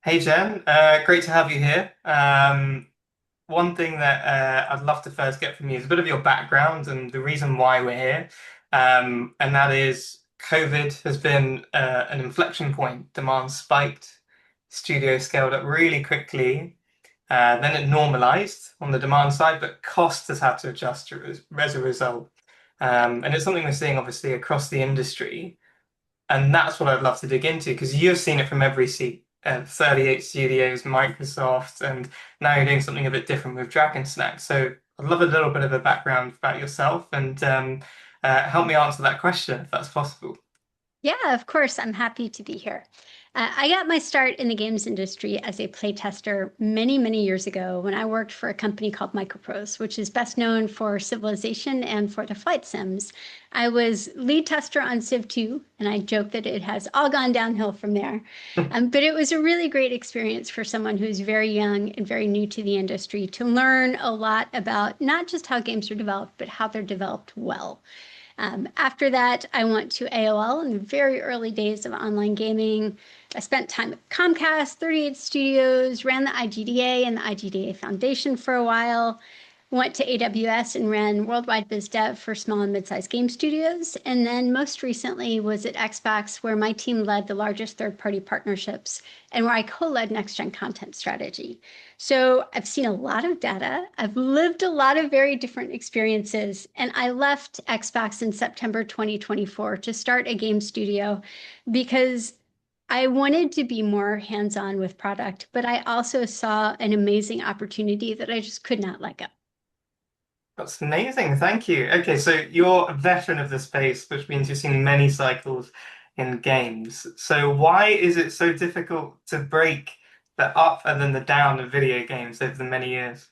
Hey Jen, great to have you here. One thing that I'd love to first get from you is a bit of your background and the reason why we're here. And that is COVID has been an inflection point. Demand spiked, studios scaled up really quickly. Then it normalized on the demand side, but cost has had to adjust as a result. And it's something we're seeing obviously across the industry. And that's what I'd love to dig into because you've seen it from every seat. 38 studios, Microsoft, and now you're doing something a bit different with Dragon Snack. So I'd love a little bit of a background about yourself and help me answer that question if that's possible. Yeah, of course. I'm happy to be here. I got my start in the games industry as a playtester many, many years ago when I worked for a company called Microprose, which is best known for Civilization and for the flight sims. I was lead tester on Civ 2, and I joke that it has all gone downhill from there. But it was a really great experience for someone who's very young and very new to the industry to learn a lot about not just how games are developed, but how they're developed well. After that, I went to AOL in the very early days of online gaming. I spent time at Comcast, 38 Studios, ran the IGDA and the IGDA Foundation for a while, went to AWS and ran worldwide biz dev for small and mid-sized game studios. And then most recently was at Xbox, where my team led the largest third-party partnerships and where I co-led next-gen content strategy. So I've seen a lot of data. I've lived a lot of very different experiences. And I left Xbox in September 2024 to start a game studio because I wanted to be more hands-on with product, but I also saw an amazing opportunity that I just could not let go. That's amazing. Thank you. Okay, so you're a veteran of the space, which means you've seen many cycles in games. So why is it so difficult to break the up and then the down of video games over the many years?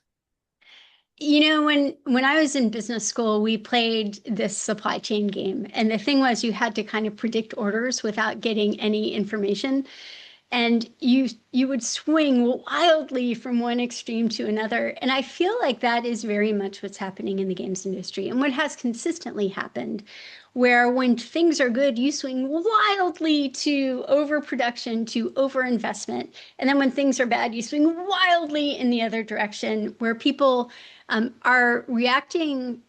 When I was in business school, we played this supply chain game, and the thing was you had to kind of predict orders without getting any information. And you would swing wildly from one extreme to another. And I feel like that is very much what's happening in the games industry and what has consistently happened, where when things are good, you swing wildly to overproduction, to overinvestment. And then when things are bad, you swing wildly in the other direction, where people are reacting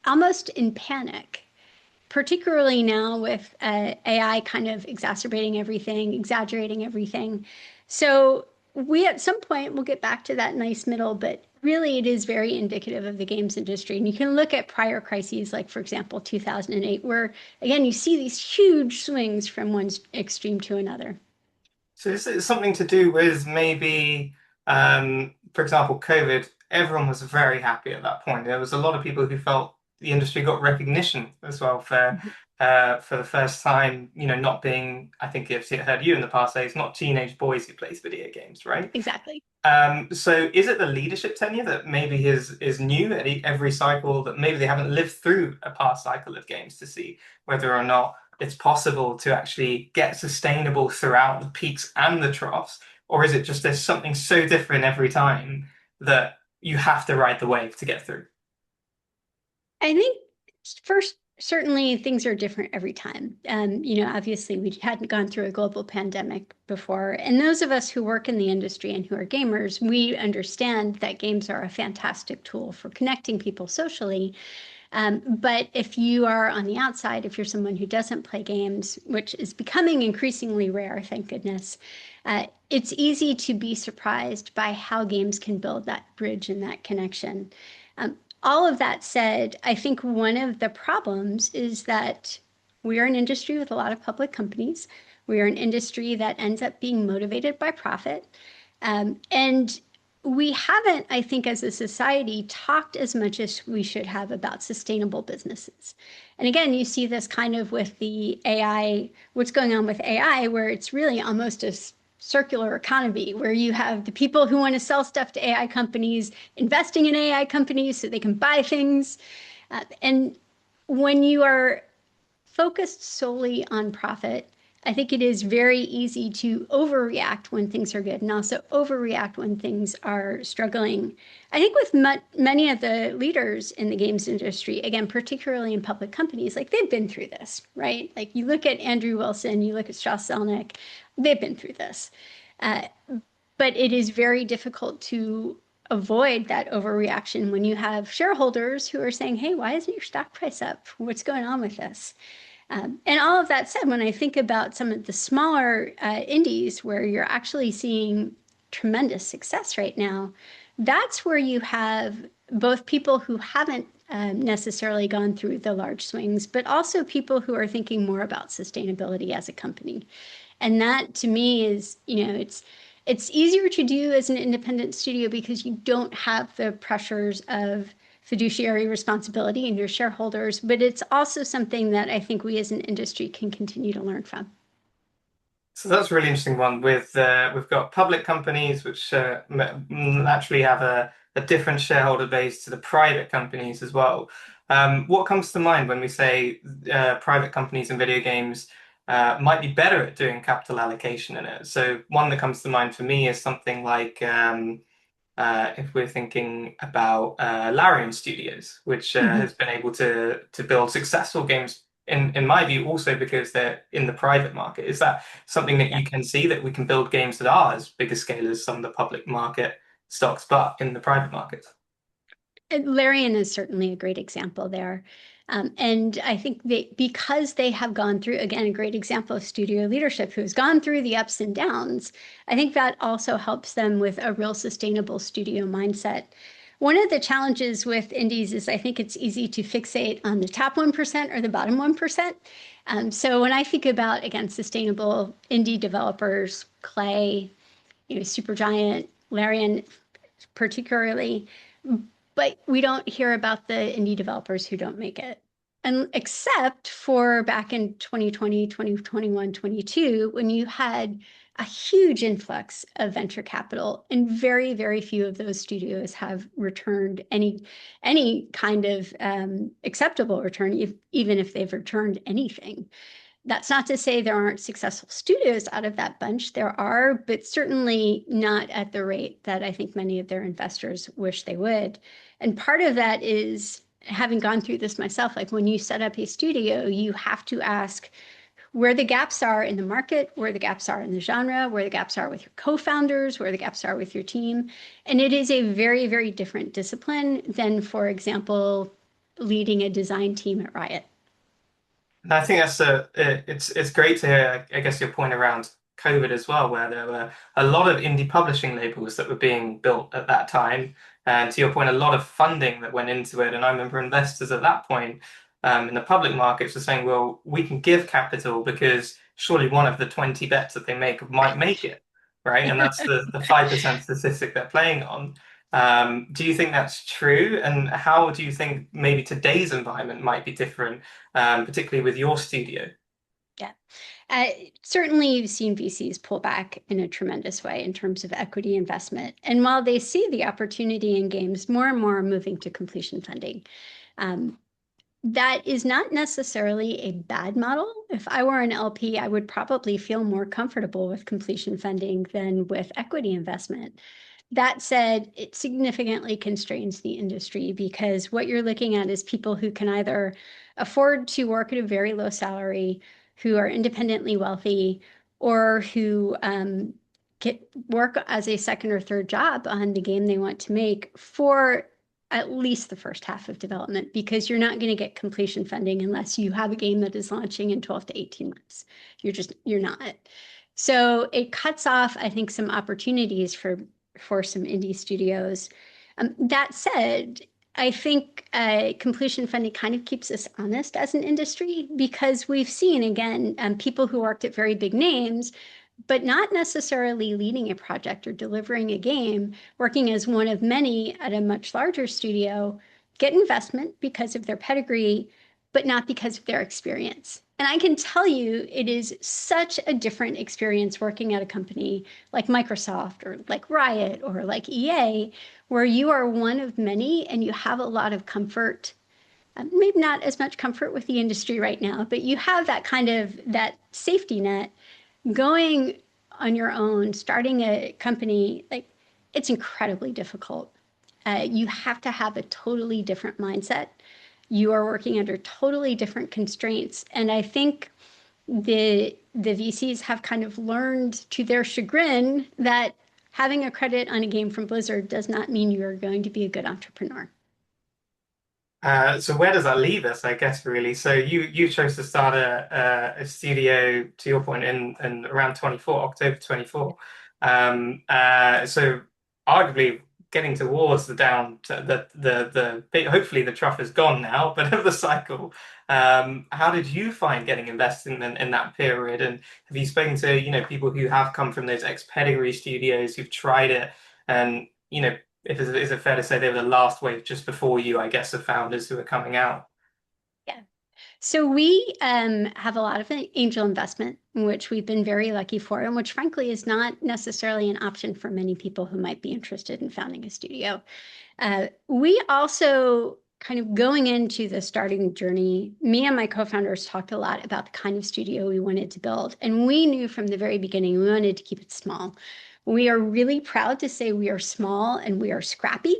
almost in panic, particularly now with AI kind of exacerbating everything, exaggerating everything. So we at some point will get back to that nice middle, but really it is very indicative of the games industry. And you can look at prior crises, like for example, 2008, where again, you see these huge swings from one extreme to another. So is it something to do with maybe, for example, COVID? Everyone was very happy at that point. There was a lot of people who felt the industry got recognition as well for the first time. Not being, I think I've heard you in the past say it's not teenage boys who plays video games, right? Exactly. So is it the leadership tenure that maybe is new at every cycle that maybe they haven't lived through a past cycle of games to see whether or not it's possible to actually get sustainable throughout the peaks and the troughs? Or is it just there's something so different every time that you have to ride the wave to get through? I think first, certainly things are different every time. Obviously we hadn't gone through a global pandemic before. And those of us who work in the industry and who are gamers, we understand that games are a fantastic tool for connecting people socially. But if you are on the outside, if you're someone who doesn't play games, which is becoming increasingly rare, thank goodness, it's easy to be surprised by how games can build that bridge and that connection. All of that said, I think one of the problems is that we are an industry with a lot of public companies. We are an industry that ends up being motivated by profit. And we haven't, I think, as a society, talked as much as we should have about sustainable businesses. And again, you see this kind of with the AI, what's going on with AI, where it's really almost a circular economy, where you have the people who want to sell stuff to AI companies investing in AI companies so they can buy things. And when you are focused solely on profit, I think it is very easy to overreact when things are good and also overreact when things are struggling. I think with many of the leaders in the games industry, again, particularly in public companies, like they've been through this, right? Like you look at Andrew Wilson, you look at Strauss Zelnick, they've been through this. Uh, but it is very difficult to avoid that overreaction when you have shareholders who are saying, hey, why isn't your stock price up? What's going on with this? And all of that said, when I think about some of the smaller indies where you're actually seeing tremendous success right now, that's where you have both people who haven't necessarily gone through the large swings, but also people who are thinking more about sustainability as a company. And that to me is, it's easier to do as an independent studio because you don't have the pressures of fiduciary responsibility in your shareholders, but it's also something that I think we as an industry can continue to learn from. So that's a really interesting one. With we've got public companies which naturally have a different shareholder base to the private companies as well. What comes to mind when we say private companies in video games might be better at doing capital allocation in it? So one that comes to mind for me is something like if we're thinking about Larian Studios, which Mhm. has been able to build successful games in my view, also because they're in the private market. Is that something that Yeah. you can see that we can build games that are as big a scale as some of the public market stocks, but in the private market? Larian is certainly a great example there. And I think because they have gone through, again, a great example of studio leadership who's gone through the ups and downs, I think that also helps them with a real sustainable studio mindset. One of the challenges with indies is I think it's easy to fixate on the top 1% or the bottom 1%. So when I think about, again, sustainable indie developers, Clay, Supergiant, Larian particularly, but we don't hear about the indie developers who don't make it. And except for back in 2020, 2021, 22, when you had a huge influx of venture capital, and very, very few of those studios have returned any kind of acceptable return, even if they've returned anything. That's not to say there aren't successful studios out of that bunch. There are, but certainly not at the rate that I think many of their investors wish they would. And part of that is having gone through this myself, like when you set up a studio, you have to ask where the gaps are in the market, where the gaps are in the genre, where the gaps are with your co-founders, where the gaps are with your team. And it is a very, very different discipline than, for example, leading a design team at Riot. And I think it's great to hear, I guess, your point around COVID as well, where there were a lot of indie publishing labels that were being built at that time. And to your point, a lot of funding that went into it. And I remember investors at that point in the public markets were saying, well, we can give capital because surely one of the 20 bets that they make might make it, right? And that's the 5% statistic they're playing on. Do you think that's true? And how do you think maybe today's environment might be different, particularly with your studio? Yeah. Uh, Certainly, you've seen VCs pull back in a tremendous way in terms of equity investment. And while they see the opportunity in games, more and more are moving to completion funding. Um, that is not necessarily a bad model. If I were an LP, I would probably feel more comfortable with completion funding than with equity investment. That said, it significantly constrains the industry because what you're looking at is people who can either afford to work at a very low salary, who are independently wealthy, or who get work as a second or third job on the game they want to make for at least the first half of development, because you're not going to get completion funding unless you have a game that is launching in 12 to 18 months. You're not. So it cuts off, I think, some opportunities for some indie studios. That said, I think completion funding kind of keeps us honest as an industry because we've seen, again, people who worked at very big names, but not necessarily leading a project or delivering a game, working as one of many at a much larger studio, get investment because of their pedigree, but not because of their experience. And I can tell you, it is such a different experience working at a company like Microsoft or like Riot or like EA, where you are one of many and you have a lot of comfort. Maybe not as much comfort with the industry right now, but you have that kind of that safety net going on your own, starting a company, like it's incredibly difficult. You have to have a totally different mindset. You are working under totally different constraints. And I think the the VCs have kind of learned to their chagrin that having a credit on a game from Blizzard does not mean you're going to be a good entrepreneur. So where does that leave us, I guess, really? So you chose to start a studio, to your point, in around 24, October 24. So arguably getting towards the down to hopefully the trough is gone now, but of the cycle. How did you find getting invested in that period? And have you spoken to, people who have come from those ex-pedigree studios who've tried it and, is it fair to say they were the last wave just before you, I guess, the founders who are coming out? Yeah. So we have a lot of angel investment, which we've been very lucky for, and which frankly is not necessarily an option for many people who might be interested in founding a studio. We also kind of going into the starting journey, me and my co-founders talked a lot about the kind of studio we wanted to build. And we knew from the very beginning we wanted to keep it small. We are really proud to say we are small and we are scrappy.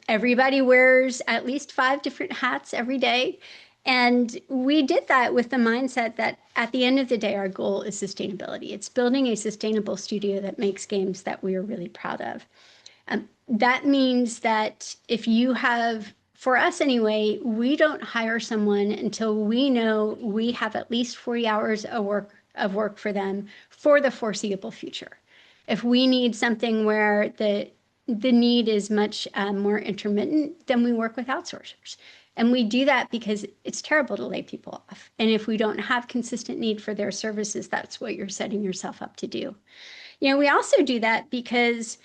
Everybody wears at least 5 different hats every day. And we did that with the mindset that at the end of the day, our goal is sustainability. It's building a sustainable studio that makes games that we are really proud of. That means that if you have, for us anyway, we don't hire someone until we know we have at least 40 hours of work for them for the foreseeable future. If we need something where the need is much more intermittent, then we work with outsourcers. And we do that because it's terrible to lay people off. And if we don't have consistent need for their services, that's what you're setting yourself up to do. We also do that because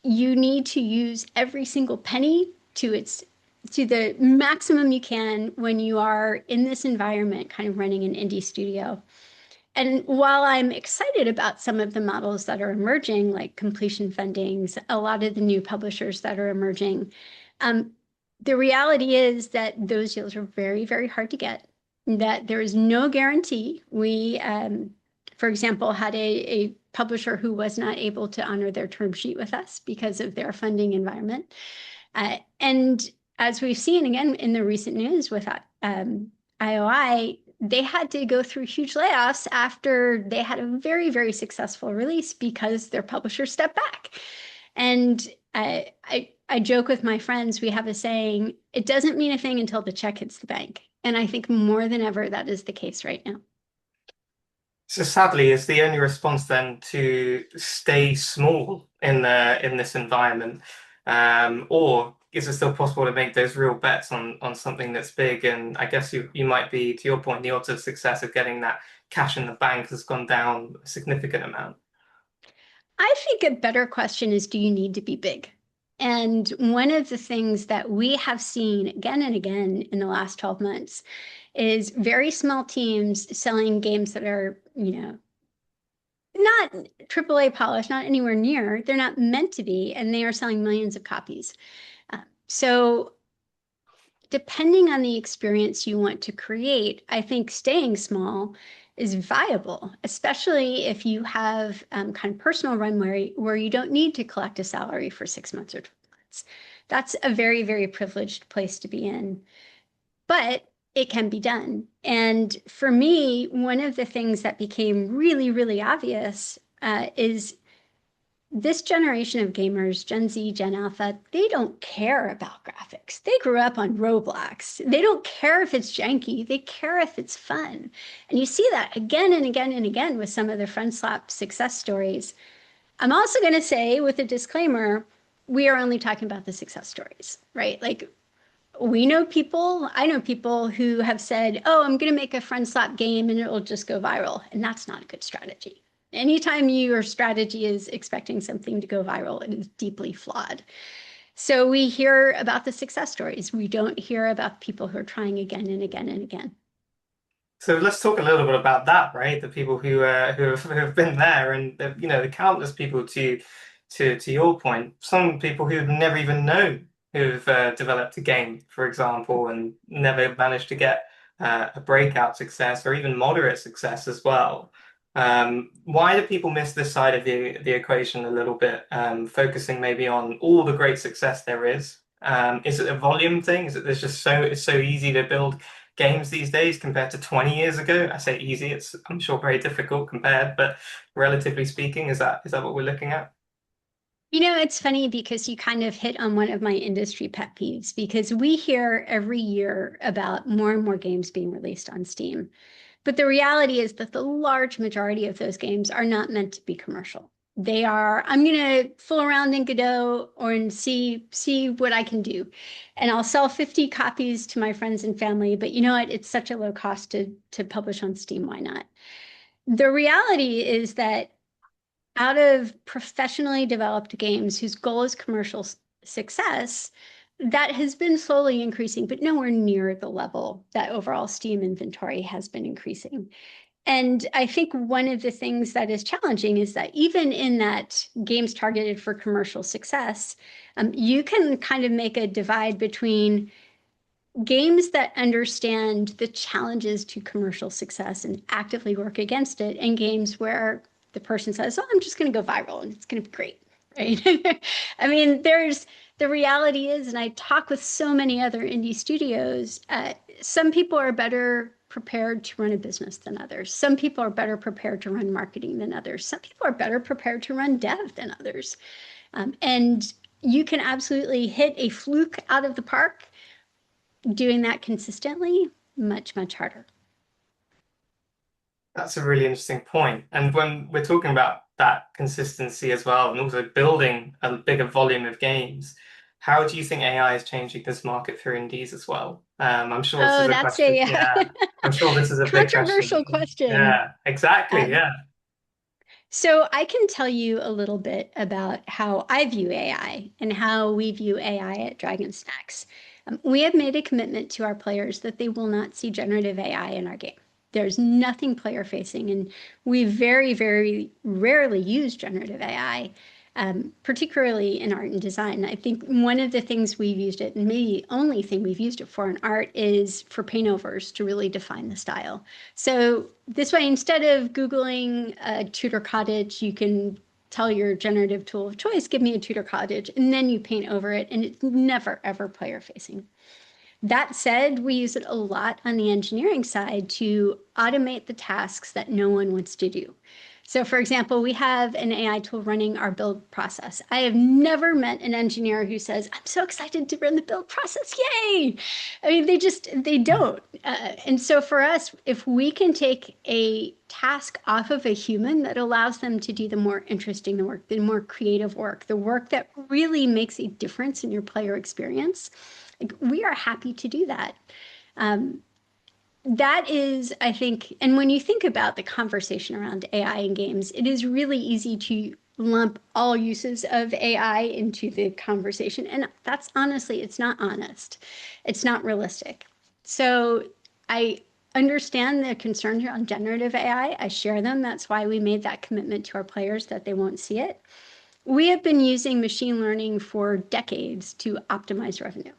you need to use every single penny to the maximum you can when you are in this environment, kind of running an indie studio. And while I'm excited about some of the models that are emerging, like completion fundings, a lot of the new publishers that are emerging, um, the reality is that those deals are very, very hard to get, that there is no guarantee. For example, had a publisher who was not able to honor their term sheet with us because of their funding environment. And as we've seen again in the recent news with IOI, they had to go through huge layoffs after they had a very, very successful release because their publisher stepped back. And I joke with my friends, we have a saying, it doesn't mean a thing until the check hits the bank. And I think more than ever, that is the case right now. So sadly, is the only response then to stay small in this environment, or is it still possible to make those real bets on something that's big? And I guess you might be, to your point, the odds of success of getting that cash in the bank has gone down a significant amount. I think a better question is, do you need to be big? And one of the things that we have seen again and again in the last 12 months is very small teams selling games that are, not AAA polished, not anywhere near. They're not meant to be, and they are selling millions of copies. So depending on the experience you want to create, I think staying small is viable, especially if you have kind of personal runway where you don't need to collect a salary for 6 months or 12 months. That's a very, very privileged place to be in, but it can be done. And for me, one of the things that became really, really obvious is this generation of gamers, Gen Z, Gen Alpha, they don't care about graphics. They grew up on Roblox. They don't care if it's janky. They care if it's fun. And you see that again and again and again with some of the front slap success stories. I'm also going to say, with a disclaimer, we are only talking about the success stories, right? Like, I know people who have said, oh, I'm going to make a front slap game and it'll just go viral. And that's not a good strategy. Anytime your strategy is expecting something to go viral, it is deeply flawed. So we hear about the success stories. We don't hear about people who are trying again and again and again. So let's talk a little bit about that, right? The people who have been there, and the countless people to your point. Some people who've never even known who've developed a game, for example, and never managed to get a breakout success or even moderate success as well. Why do people miss this side of the equation a little bit? Focusing maybe on all the great success there is. Is it a volume thing? Is it there's just it's so easy to build games these days compared to 20 years ago? I say easy, it's I'm sure very difficult compared, but relatively speaking, is that what we're looking at? It's funny because you kind of hit on one of my industry pet peeves because we hear every year about more and more games being released on Steam. But the reality is that the large majority of those games are not meant to be commercial. They are, I'm gonna fool around in Godot or and see what I can do. And I'll sell 50 copies to my friends and family, but you know what? It's such a low cost to publish on Steam. Why not? The reality is that out of professionally developed games whose goal is commercial success, that has been slowly increasing, but nowhere near the level that overall Steam inventory has been increasing. And I think one of the things that is challenging is that even in that games targeted for commercial success, you can kind of make a divide between games that understand the challenges to commercial success and actively work against it, and games where the person says, "Oh, I'm just going to go viral and it's going to be great." Right? I mean, there's the reality is, and I talk with so many other indie studios, some people are better prepared to run a business than others. Some people are better prepared to run marketing than others. Some people are better prepared to run dev than others. And you can absolutely hit a fluke out of the park doing that consistently, much, much harder. That's a really interesting point. And when we're talking about that consistency as well, and also building a bigger volume of games, how do you think AI is changing this market for indies as well? I'm sure this is Oh, a that's question. a Yeah, I'm sure this is a big question. controversial question. Yeah, exactly. Um, Yeah. so I can tell you a little bit about how I view AI and how we view AI at Dragon Snacks. We have made a commitment to our players that they will not see generative AI in our game. There's nothing player facing, and we very, very rarely use generative AI, particularly in art and design. I think one of the things we've used it, and maybe the only thing we've used it for in art, is for paint overs to really define the style. So this way, instead of Googling a Tudor cottage, you can tell your generative tool of choice, give me a Tudor cottage, and then you paint over it, and it's never, ever player facing. That said, we use it a lot on the engineering side to automate the tasks that no one wants to do. So, for example, we have an AI tool running our build process. I have never met an engineer who says, "I'm so excited to run the build process. Yay!" I mean, they don't. And so for us, if we can take a task off of a human that allows them to do the more interesting the work, the more creative work, the work that really makes a difference in your player experience, like, we are happy to do that. Um, that is, I think, and when you think about the conversation around AI in games, it is really easy to lump all uses of AI into the conversation. And that's honestly, it's not honest. It's not realistic. So I understand the concerns around generative AI. I share them. That's why we made that commitment to our players that they won't see it. We have been using machine learning for decades to optimize revenue.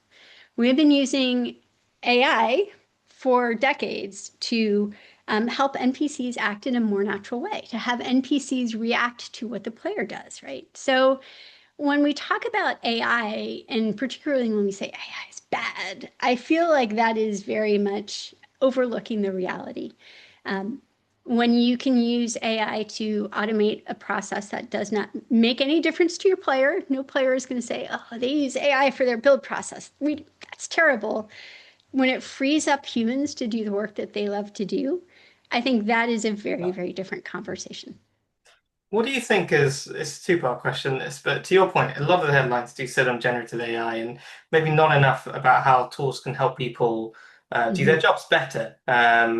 We've been using AI for decades to help NPCs act in a more natural way, to have NPCs react to what the player does, right? So when we talk about AI, and particularly when we say AI is bad, I feel like that is very much overlooking the reality. Um, when you can use AI to automate a process that does not make any difference to your player, no player is going to say, "Oh, they use AI for their build process. That's terrible." When it frees up humans to do the work that they love to do, I think that is a very, very different conversation. What do you think is it's a two-part question, this, but to your point, a lot of the headlines do sit on generative AI and maybe not enough about how tools can help people do their Mhm. jobs better,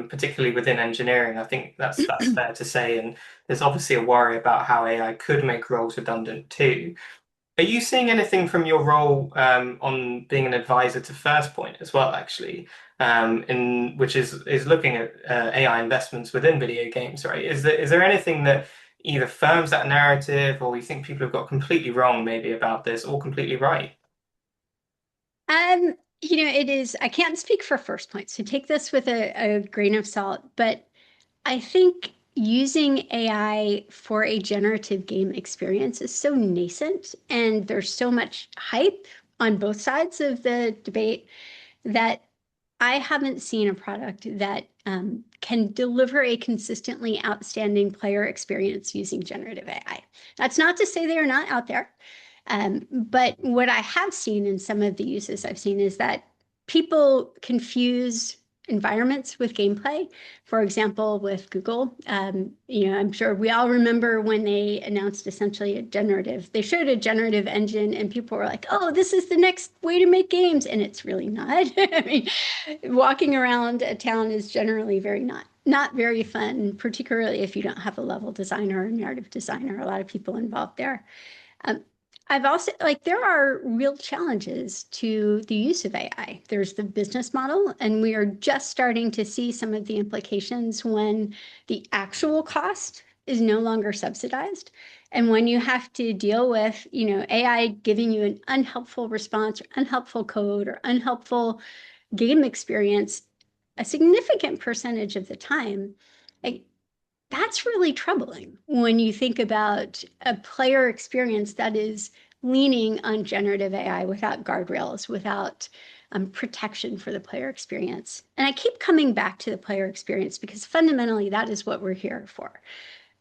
particularly within engineering. I think that's fair to say. And there's obviously a worry about how AI could make roles redundant too. Are you seeing anything from your role on being an advisor to First Point as well, actually, in which is looking at AI investments within video games, right? Is there anything that either firms that narrative or you think people have got completely wrong maybe about this or completely right? It is, I can't speak for First Point, so take this with a grain of salt, but I think using AI for a generative game experience is so nascent, and there's so much hype on both sides of the debate that I haven't seen a product that can deliver a consistently outstanding player experience using generative AI. That's not to say they are not out there, but what I have seen in some of the uses I've seen is that people confuse environments with gameplay. For example, with Google, I'm sure we all remember when they announced essentially they showed a generative engine, and people were like, "Oh, this is the next way to make games," and it's really not. I mean, walking around a town is generally not very fun, particularly if you don't have a level designer or a narrative designer. A lot of people involved there. Um, I've also like there are real challenges to the use of AI. There's the business model, and we are just starting to see some of the implications when the actual cost is no longer subsidized. And when you have to deal with, AI giving you an unhelpful response or unhelpful code or unhelpful game experience a significant percentage of the time, like, that's really troubling when you think about a player experience that is leaning on generative AI without guardrails, without protection for the player experience. And I keep coming back to the player experience because fundamentally that is what we're here for,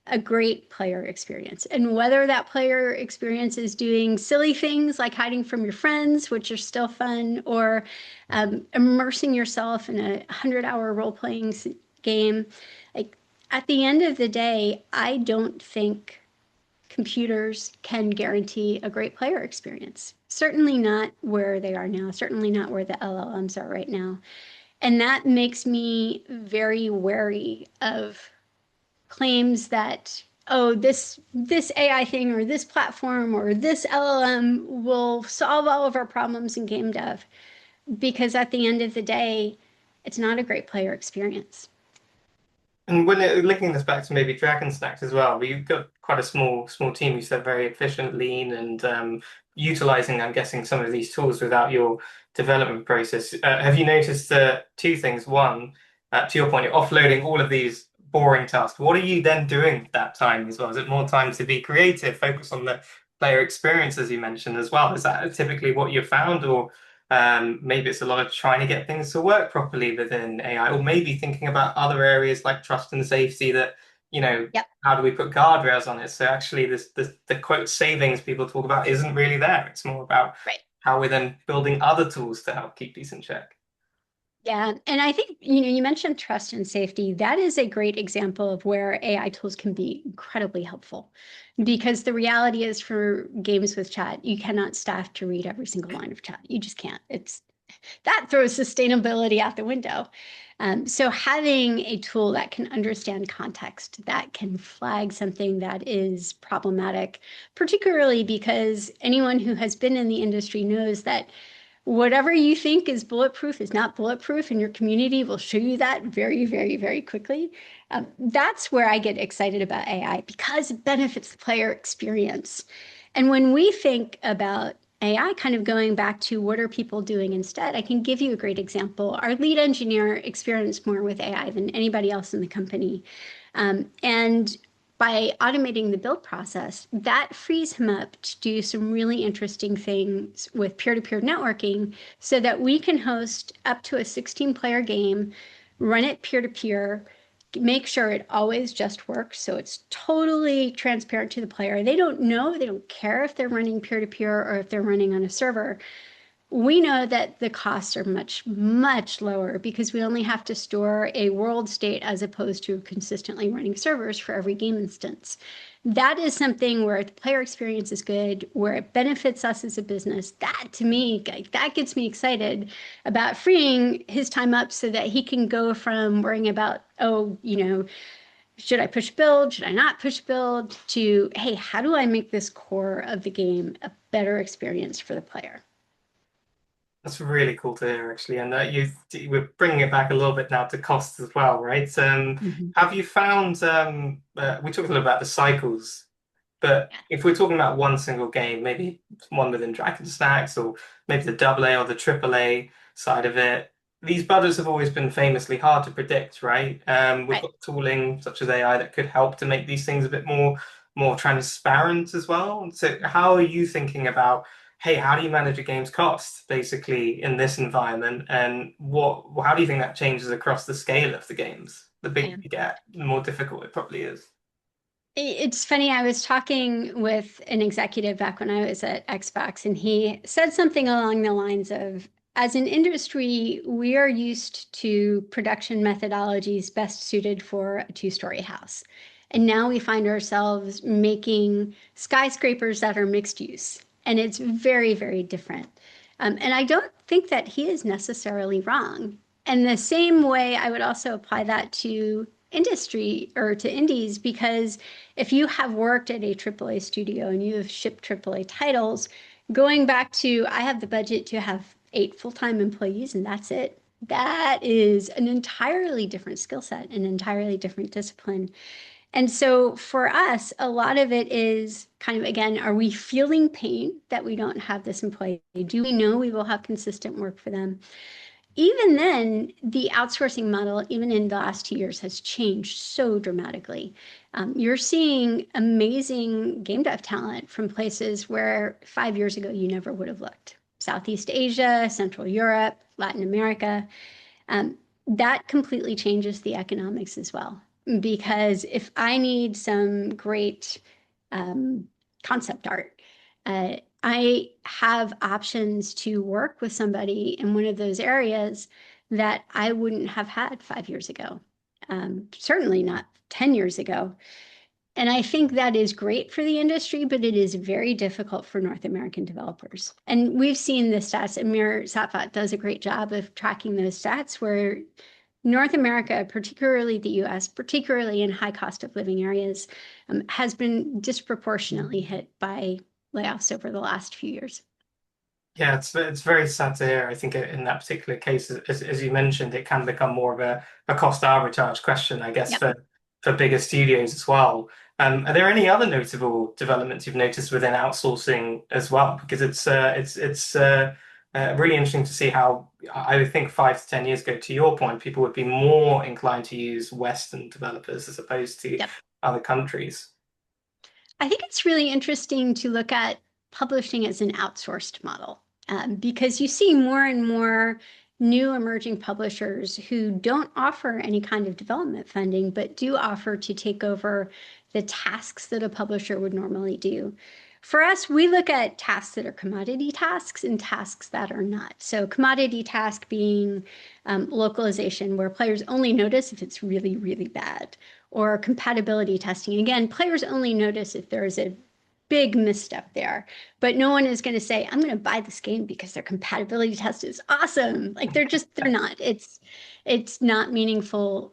a great player experience. And whether that player experience is doing silly things like hiding from your friends, which are still fun, or immersing yourself in a 100-hour role-playing game, like at the end of the day, I don't think computers can guarantee a great player experience. Certainly not where they are now, certainly not where the LLMs are right now. And that makes me very wary of claims that, oh, this AI thing or this platform or this LLM will solve all of our problems in game dev, because at the end of the day, it's not a great player experience. And when linking this back to maybe Dragon Snacks as well, you've got quite a small team. You said very efficient, lean, and utilizing, I'm guessing, some of these tools without your development process. Have you noticed two things? One, to your point, you're offloading all of these boring tasks. What are you then doing with that time as well? Is it more time to be creative, focus on the player experience, as you mentioned as well? Is that typically what you've found, or maybe it's a lot of trying to get things to work properly within AI, or maybe thinking about other areas like trust and safety that, Yep. how do we put guardrails on it? So actually the quote savings people talk about isn't really there. It's more about Right. how we're then building other tools to help keep these in check. Yeah, and I think, you mentioned trust and safety. That is a great example of where AI tools can be incredibly helpful. Because the reality is for games with chat, you cannot staff to read every single line of chat. You just can't. It's that throws sustainability out the window. So having a tool that can understand context, that can flag something that is problematic, particularly because anyone who has been in the industry knows that whatever you think is bulletproof is not bulletproof, and your community will show you that very, very, very quickly. That's where I get excited about AI because it benefits the player experience. And when we think about AI, kind of going back to what are people doing instead, I can give you a great example. Our lead engineer experienced more with AI than anybody else in the company. And by automating the build process, that frees him up to do some really interesting things with peer-to-peer networking so that we can host up to a 16-player game, run it peer-to-peer, make sure it always just works. So it's totally transparent to the player. They don't know, they don't care if they're running peer-to-peer or if they're running on a server. We know that the costs are much, much lower because we only have to store a world state as opposed to consistently running servers for every game instance. That is something where the player experience is good, where it benefits us as a business. That to me, that gets me excited about freeing his time up so that he can go from worrying about, oh, should I push build? Should I not push build? To, hey, how do I make this core of the game a better experience for the player? That's really cool to hear, actually. And we're bringing it back a little bit now to costs as well, right? Mhm. Have you found, we talked a little about the cycles. But if we're talking about one single game, maybe one within Dragon Stacks or maybe the double A or the triple A side of it, these budgets have always been famously hard to predict, right? We've Right. got tooling such as AI that could help to make these things a bit more transparent as well. So how are you thinking about hey, how do you manage a game's cost basically in this environment? And how do you think that changes across the scale of the games? The bigger Yeah. you get, the more difficult it probably is. It's funny, I was talking with an executive back when I was at Xbox, and he said something along the lines of, as an industry, we are used to production methodologies best suited for a two-story house. And now we find ourselves making skyscrapers that are mixed use. And it's very, very different. And I don't think that he is necessarily wrong. And the same way, I would also apply that to industry or to indies, because if you have worked at a AAA studio and you have shipped AAA titles, going back to I have the budget to have 8 full-time employees and that's it. That is an entirely different skill set, an entirely different discipline. And so for us, a lot of it is kind of, again, are we feeling pain that we don't have this employee? Do we know we will have consistent work for them? Even then, the outsourcing model, even in the last 2 years, has changed so dramatically. You're seeing amazing game dev talent from places where 5 years ago you never would have looked. Southeast Asia, Central Europe, Latin America. Um, that completely changes the economics as well. Because if I need some great um, concept art, I have options to work with somebody in one of those areas that I wouldn't have had 5 years ago. Certainly not 10 years ago. And I think that is great for the industry, but it is very difficult for North American developers. And we've seen the stats. Amir Satvat does a great job of tracking those stats where North America, particularly the US, particularly in high cost of living areas, has been disproportionately hit by layoffs over the last few years. Yeah, it's very sad to hear. I think in that particular case, as you mentioned, it can become more of a cost arbitrage question, I guess, Yep. for bigger studios as well. Are there any other notable developments you've noticed within outsourcing as well? Because it's really interesting to see how I would think 5 to 10 years ago, to your point, people would be more inclined to use Western developers as opposed to Yep. other countries. I think it's really interesting to look at publishing as an outsourced model, because you see more and more new emerging publishers who don't offer any kind of development funding, but do offer to take over the tasks that a publisher would normally do. For us, we look at tasks that are commodity tasks and tasks that are not. So, commodity task being localization, where players only notice if it's really, really bad, or compatibility testing. Again, players only notice if there's a big misstep there, but no one is going to say, I'm going to buy this game because their compatibility test is awesome. Like they're not. It's not meaningful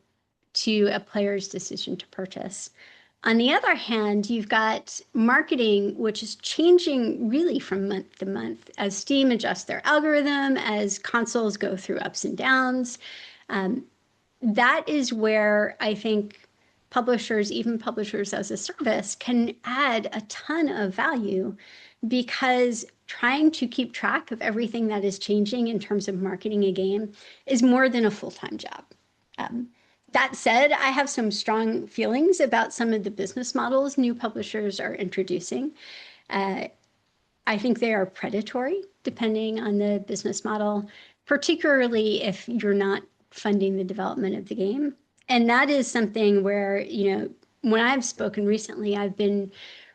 to a player's decision to purchase. On the other hand, you've got marketing, which is changing really from month to month as Steam adjusts their algorithm, as consoles go through ups and downs. Um, that is where I think publishers, even publishers as a service, can add a ton of value, because trying to keep track of everything that is changing in terms of marketing a game is more than a full-time job. Um, that said, I have some strong feelings about some of the business models new publishers are introducing. Uh, I think they are predatory depending on the business model, particularly if you're not funding the development of the game. And that is something where, when I've spoken recently, I've been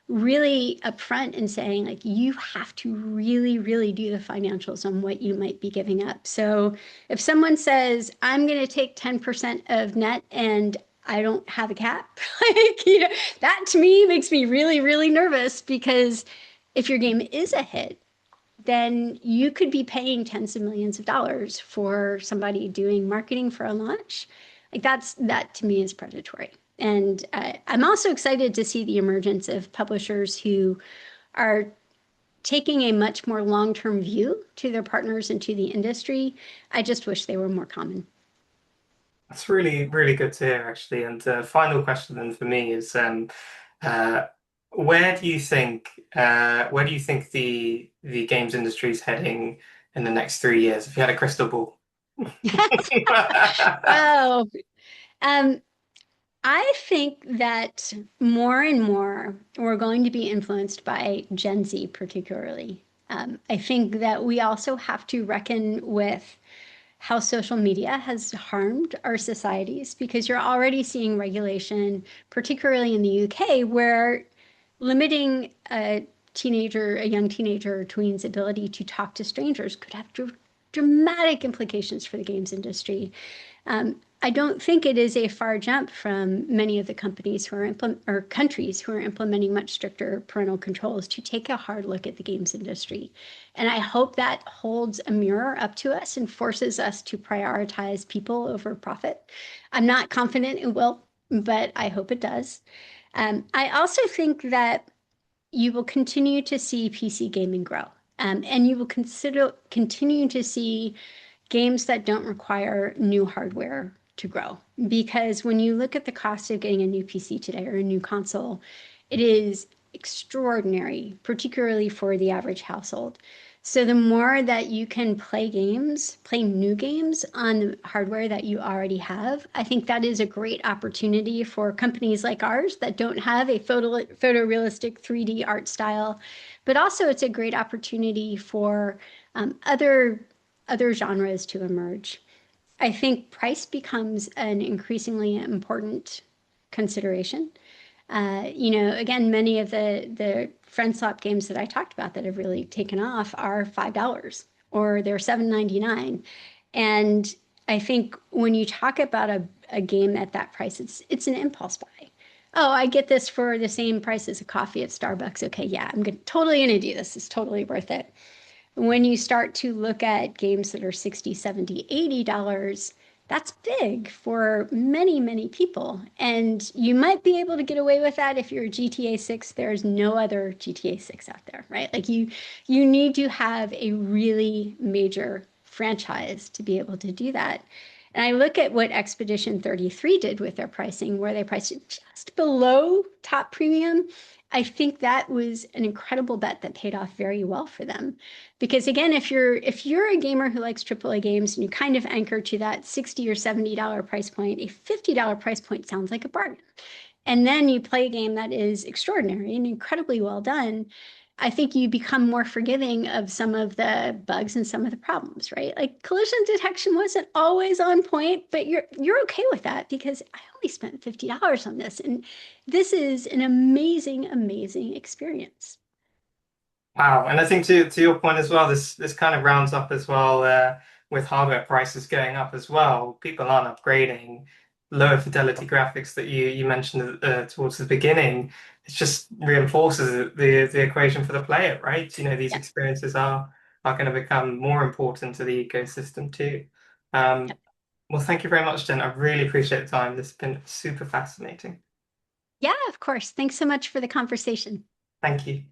really upfront in saying, like, you have to really, really do the financials on what you might be giving up. So if someone says, I'm going to take 10% of net and I don't have a cap, like, that to me makes me really, really nervous, because if your game is a hit, then you could be paying tens of millions of dollars for somebody doing marketing for a launch. Like that to me is predatory. And I'm also excited to see the emergence of publishers who are taking a much more long-term view to their partners and to the industry. I just wish they were more common. That's really, really good to hear, actually. And final question then for me is, uh, where do you think the games industry is heading in the next 3 years? If you had a crystal ball. Oh, um, I think that more and more we're going to be influenced by Gen Z, particularly. I think that we also have to reckon with how social media has harmed our societies because you're already seeing regulation, particularly in the UK, where limiting a young teenager or tween's ability to talk to strangers could have dramatic implications for the games industry. I don't think it is a far jump from many of the companies who are or countries who are implementing much stricter parental controls to take a hard look at the games industry. And I hope that holds a mirror up to us and forces us to prioritize people over profit. I'm not confident it will, but I hope it does. I also think that you will continue to see PC gaming grow. And you will continue to see games that don't require new hardware to grow. Because when you look at the cost of getting a new PC today or a new console, it is extraordinary, particularly for the average household. So the more that you can play games, play new games on the hardware that you already have, I think that is a great opportunity for companies like ours that don't have a photorealistic 3D art style, but also it's a great opportunity for other genres to emerge. I think price becomes an increasingly important consideration. Again, many of the friend swap games that I talked about that have really taken off are $5 or they're $7.99. And I think when you talk about a game at that price, it's an impulse buy. Oh, I get this for the same price as a coffee at Starbucks. Okay, yeah, totally gonna do this. It's totally worth it. When you start to look at games that are 60, 70, $80, that's big for many, many people. And you might be able to get away with that if you're a GTA 6. There's no other GTA 6 out there, right? Like you need to have a really major franchise to be able to do that. And I look at what Expedition 33 did with their pricing, where they priced it just below top premium. I think that was an incredible bet that paid off very well for them. Because again, if you're a gamer who likes AAA games and you kind of anchor to that $60 or $70 price point, a $50 price point sounds like a bargain. And then you play a game that is extraordinary and incredibly well done. I think you become more forgiving of some of the bugs and some of the problems, right? Like collision detection wasn't always on point, but you're okay with that because I only spent $50 on this. And this is an amazing, amazing experience. Wow, and I think to your point as well, this kind of rounds up as well with hardware prices going up as well. People aren't upgrading lower fidelity graphics that you mentioned towards the beginning. It just reinforces the equation for the player, right? You know, these Yep. experiences are going to become more important to the ecosystem too. Yep. Um, well, thank you very much, Jen. I really appreciate the time. This has been super fascinating. Yeah, of course. Thanks so much for the conversation. Thank you.